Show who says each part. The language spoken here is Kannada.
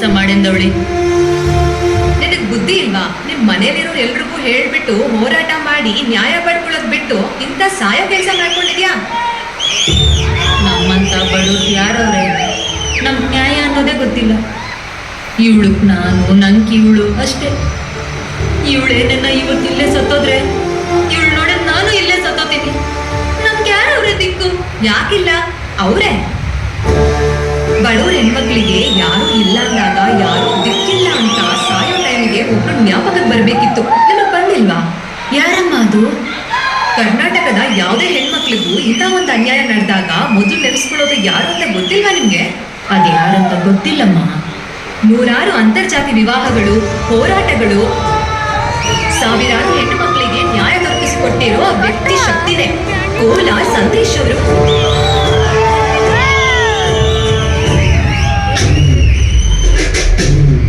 Speaker 1: ಮಾಡಿಂದವಳಿ.
Speaker 2: ನಿನಗ್ ಬುದ್ಧಿ ಇಲ್ವಾ? ನಿಮ್ ಮನೇಲಿರೋರು ಎಲ್ರಿಗೂ ಹೇಳ್ಬಿಟ್ಟು ಹೋರಾಟ ಮಾಡಿ ನ್ಯಾಯ ಪಡ್ಕೊಳ್ಳೋದ್ ಬಿಟ್ಟು ಇಂಥ ಸಾಯ ಕೆಲಸ ಮಾಡ್ಕೊಂಡಿದ್ಯಾ?
Speaker 1: ನಮ್ಮಂತ ಬಡವ್ರು ಯಾರವ್ರೆ? ನಮ್ ನ್ಯಾಯ ಅನ್ನೋದೇ ಗೊತ್ತಿಲ್ಲ. ಇವಳು ನಾನು, ನಂಗೆ ಇವಳು ಅಷ್ಟೇ. ಇವಳೇನನ್ನ ಇವತ್ತಿಲ್ಲೇ ಸತ್ತೋದ್ರೆ ಇವಳು ನೋಡಿದ್ ನಾನು ಇಲ್ಲೇ ಸತ್ತೋತೀನಿ. ನಮ್ಗೆ ಯಾರವ್ರೆ ದಿಕ್ಕು?
Speaker 2: ಯಾಕಿಲ್ಲ, ಅವ್ರೆ. ಬಡವ್ರ ಹೆಣ್ಮಕ್ಳಿಗೆ ಯಾರು ಇಲ್ಲ ಅಂದಾಗ ಯಾರು ದಿಕ್ಕಿಲ್ಲ ಅಂತ ಸಾಯೋ ಟೈಮಿಗೆ ಒಬ್ರು ಜ್ಞಾಪಕಕ್ಕೆ ಬರ್ಬೇಕಿತ್ತು. ನಿಮಗ್ ಬಂದಿಲ್ವಾ?
Speaker 1: ಯಾರಮ್ಮ ಅದು?
Speaker 2: ಕರ್ನಾಟಕದ ಯಾವುದೇ ಹೆಣ್ಮಕ್ಳಿಗೂ ಇಂಥ ಒಂದು ಅನ್ಯಾಯ ನಡೆದಾಗ ಮೊದಲು ನೆನೆಸ್ಕೊಳ್ಳೋದು ಯಾರು ಅಂತ ಗೊತ್ತಿಲ್ವಾ ನಿಮ್ಗೆ?
Speaker 1: ಅದ್ಯಾರಂತ ಗೊತ್ತಿಲ್ಲಮ್ಮ.
Speaker 2: ನೂರಾರು ಅಂತರ್ಜಾತಿ ವಿವಾಹಗಳು, ಹೋರಾಟಗಳು, ಸಾವಿರಾರು ಹೆಣ್ಣು ಮಕ್ಕಳಿಗೆ ನ್ಯಾಯ ದೊರಕಿಸಿಕೊಟ್ಟಿರೋ ವ್ಯಕ್ತಿ ಶಕ್ತಿನೇ ಕೋಲಾರ್ ಸಂದೇಶ್ ಅವರು.